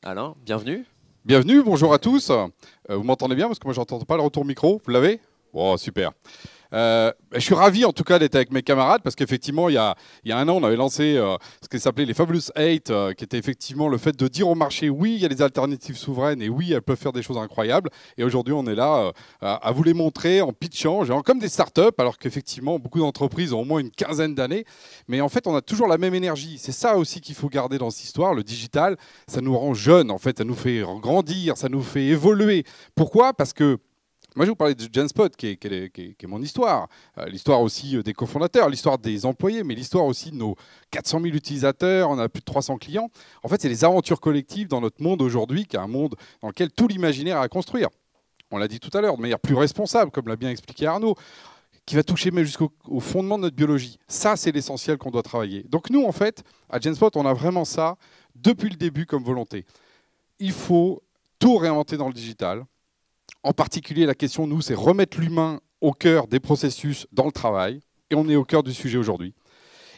Alain, bienvenue. Bienvenue, bonjour à tous. Vous m'entendez bien parce que moi j'entends pas le retour micro. Vous l'avez? Bon, super. Je suis ravi en tout cas d'être avec mes camarades parce qu'effectivement il y a un an on avait lancé ce qui s'appelait les Fabulous 8 qui était effectivement le fait de dire au marché oui il y a des alternatives souveraines et oui elles peuvent faire des choses incroyables et aujourd'hui on est là à vous les montrer en pitchant genre, comme des startups alors qu'effectivement beaucoup d'entreprises ont au moins une quinzaine d'années mais en fait on a toujours la même énergie. C'est ça aussi qu'il faut garder dans cette histoire. Le digital ça nous rend jeunes en fait, ça nous fait grandir, ça nous fait évoluer. Pourquoi? Parce que moi, je vais vous parler de Genspot, qui est mon histoire. L'histoire aussi des cofondateurs, l'histoire des employés, mais l'histoire aussi de nos 400 000 utilisateurs, on a plus de 300 clients. En fait, c'est les aventures collectives dans notre monde aujourd'hui, qui est un monde dans lequel tout l'imaginaire est à construire. On l'a dit tout à l'heure, de manière plus responsable, comme l'a bien expliqué Arnaud, qui va toucher même jusqu'au fondement de notre biologie. Ça, c'est l'essentiel qu'on doit travailler. Donc nous, en fait, à Genspot, on a vraiment ça depuis le début comme volonté. Il faut tout réinventer dans le digital. En particulier, la question, nous, c'est remettre l'humain au cœur des processus dans le travail. Et on est au cœur du sujet aujourd'hui.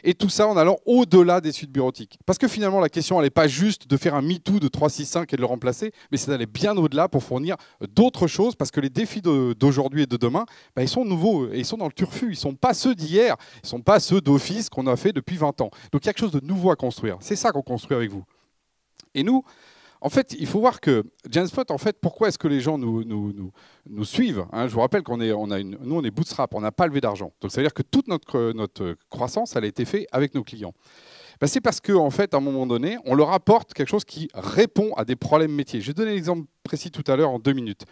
Et tout ça en allant au-delà des suites bureautiques. Parce que finalement, la question, elle n'est pas juste de faire un MeToo de 365 et de le remplacer, mais c'est d'aller bien au-delà pour fournir d'autres choses, parce que les défis d'aujourd'hui et de demain, ils sont nouveaux, et ils sont dans le turfu. Ils ne sont pas ceux d'hier, ils ne sont pas ceux d'office qu'on a fait depuis 20 ans. Donc il y a quelque chose de nouveau à construire. C'est ça qu'on construit avec vous. Et nous, en fait, il faut voir que Genspot, en fait, pourquoi est-ce que les gens nous suivent, hein? Je vous rappelle qu'on est, nous, on est bootstrap, on n'a pas levé d'argent. Donc, ça veut dire que toute notre croissance, elle a été faite avec nos clients. Ben, c'est parce qu'en fait, à un moment donné, on leur apporte quelque chose qui répond à des problèmes métiers. Je vais donner l'exemple précis tout à l'heure en 2 minutes.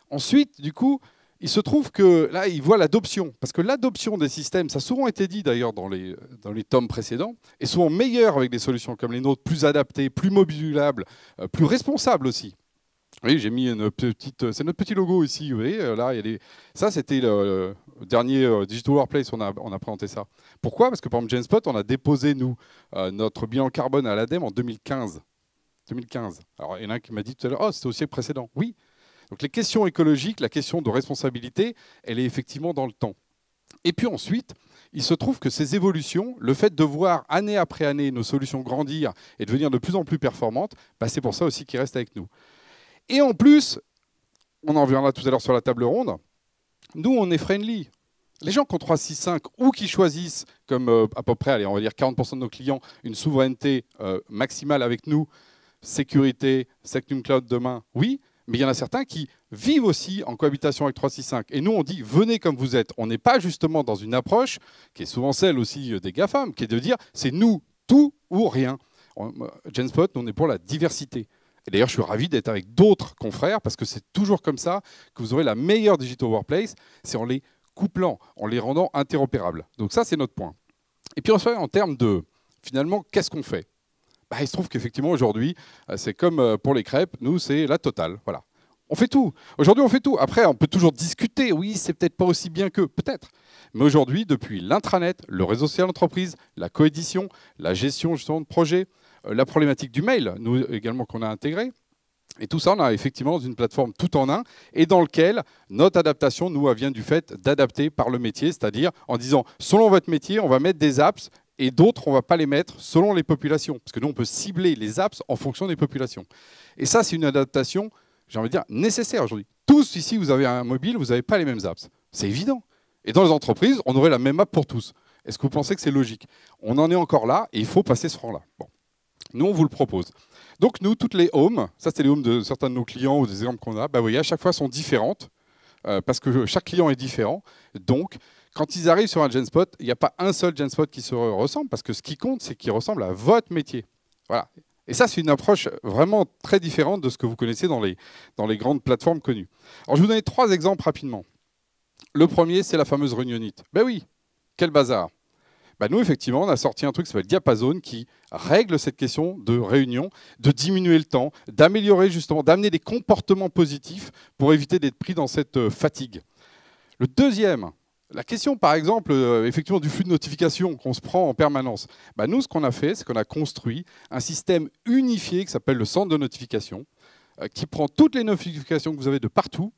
Ensuite, du coup, il se trouve que là, ils voient l'adoption. Parce que l'adoption des systèmes, ça a souvent été dit d'ailleurs dans les tomes précédents, est souvent meilleure avec des solutions comme les nôtres, plus adaptées, plus modulables, plus responsables aussi. Oui, j'ai mis une petite. C'est notre petit logo ici. Vous voyez, là, il y a ça, c'était le dernier Digital Workplace, on a présenté ça. Pourquoi? Parce que par exemple, Genspot, on a déposé, nous, notre bilan carbone à l'ADEME en 2015. 2015. Alors, il y en a un qui m'a dit tout à l'heure, oh, c'était au siècle précédent. Oui, donc les questions écologiques, la question de responsabilité, elle est effectivement dans le temps. Et puis ensuite, il se trouve que ces évolutions, le fait de voir année après année nos solutions grandir et devenir de plus en plus performantes, c'est pour ça aussi qu'ils restent avec nous. Et en plus, on en reviendra tout à l'heure sur la table ronde, nous, on est friendly. Les gens qui ont 365 ou qui choisissent, comme à peu près, allez, on va dire 40% de nos clients, une souveraineté maximale avec nous, sécurité, Sectum Cloud demain, oui, mais il y en a certains qui vivent aussi en cohabitation avec 365. Et nous, on dit, venez comme vous êtes. On n'est pas justement dans une approche, qui est souvent celle aussi des GAFAM, qui est de dire, c'est nous, tout ou rien. Genspot, nous, on est pour la diversité. Et d'ailleurs, je suis ravi d'être avec d'autres confrères, parce que c'est toujours comme ça que vous aurez la meilleure Digital Workplace, c'est en les couplant, en les rendant interopérables. Donc ça, c'est notre point. Et puis en termes de, finalement, qu'est-ce qu'on fait? Il se trouve qu'effectivement, aujourd'hui, c'est comme pour les crêpes, nous, c'est la totale. Voilà. On fait tout. Aujourd'hui, on fait tout. Après, on peut toujours discuter. Oui, c'est peut-être pas aussi bien que, peut-être. Mais aujourd'hui, depuis l'intranet, le réseau social d'entreprise, la coédition, la gestion justement de projets, la problématique du mail, nous également qu'on a intégré, et tout ça, on a effectivement une plateforme tout en un, et dans lequel notre adaptation, nous, elle vient du fait d'adapter par le métier, c'est-à-dire en disant, selon votre métier, on va mettre des apps, et d'autres, on ne va pas les mettre selon les populations. Parce que nous, on peut cibler les apps en fonction des populations. Et ça, c'est une adaptation, j'ai envie de dire, nécessaire aujourd'hui. Tous ici, vous avez un mobile, vous n'avez pas les mêmes apps. C'est évident. Et dans les entreprises, on aurait la même app pour tous. Est-ce que vous pensez que c'est logique? On en est encore là, et il faut passer ce franc-là. Bon. Nous, on vous le propose. Donc, nous, toutes les homes, ça, c'est les homes de certains de nos clients ou des exemples qu'on a, vous voyez, à chaque fois, sont différentes, parce que chaque client est différent. Donc, quand ils arrivent sur un Genspot, il n'y a pas un seul Genspot qui se ressemble, parce que ce qui compte, c'est qu'il ressemble à votre métier. Voilà. Et ça, c'est une approche vraiment très différente de ce que vous connaissez dans les grandes plateformes connues. Alors, je vais vous donner 3 exemples rapidement. Le premier, c'est la fameuse réunionite. Ben oui, quel bazar. Nous, effectivement, on a sorti un truc qui s'appelle Diapason qui règle cette question de réunion, de diminuer le temps, d'améliorer justement, d'amener des comportements positifs pour éviter d'être pris dans cette fatigue. Le deuxième, la question, par exemple, effectivement, du flux de notifications qu'on se prend en permanence. Nous, ce qu'on a fait, c'est qu'on a construit un système unifié qui s'appelle le centre de notification, qui prend toutes les notifications que vous avez de partout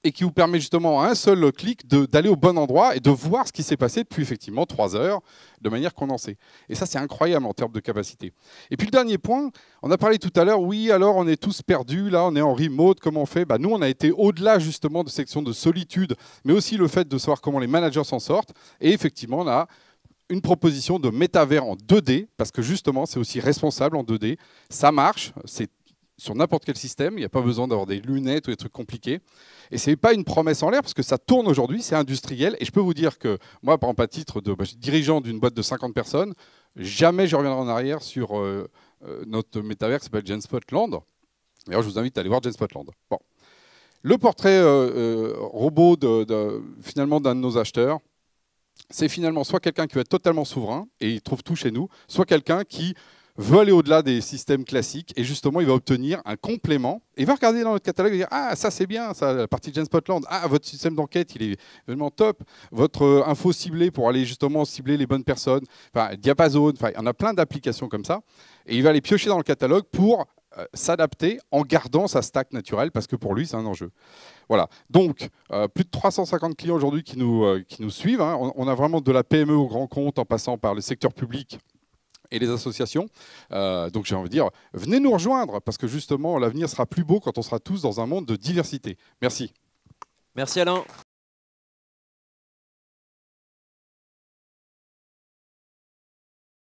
et qui vous permet justement à un seul clic d'aller au bon endroit et de voir ce qui s'est passé depuis effectivement 3 heures de manière condensée. Et ça, c'est incroyable en termes de capacité. Et puis le dernier point, on a parlé tout à l'heure, oui, alors on est tous perdus, là on est en remote, comment on fait? Nous, on a été au-delà justement de section de solitude, mais aussi le fait de savoir comment les managers s'en sortent. Et effectivement, on a une proposition de métavers en 2D, parce que justement, c'est aussi responsable en 2D. Ça marche, c'est sur n'importe quel système, il n'y a pas besoin d'avoir des lunettes ou des trucs compliqués. Et ce n'est pas une promesse en l'air, parce que ça tourne aujourd'hui, c'est industriel. Et je peux vous dire que moi, par exemple, à titre de dirigeant d'une boîte de 50 personnes, jamais je reviendrai en arrière sur notre métavers qui s'appelle GenSpotLand. D'ailleurs, je vous invite à aller voir GenSpotLand. Bon. Le portrait robot finalement d'un de nos acheteurs, c'est finalement soit quelqu'un qui va être totalement souverain, et il trouve tout chez nous, soit quelqu'un qui veut aller au-delà des systèmes classiques et justement il va obtenir un complément et il va regarder dans notre catalogue et dire ah ça c'est bien, ça, la partie GenSpotLand, ah votre système d'enquête il est vraiment top, votre info ciblée pour aller justement cibler les bonnes personnes, enfin diapason, enfin il y en a plein d'applications comme ça et il va les piocher dans le catalogue pour s'adapter en gardant sa stack naturelle parce que pour lui c'est un enjeu. Voilà, donc plus de 350 clients aujourd'hui qui nous suivent, hein. On a vraiment de la PME au grand compte en passant par le secteur public et les associations. Donc j'ai envie de dire, venez nous rejoindre, parce que justement, l'avenir sera plus beau quand on sera tous dans un monde de diversité. Merci. Merci Alain.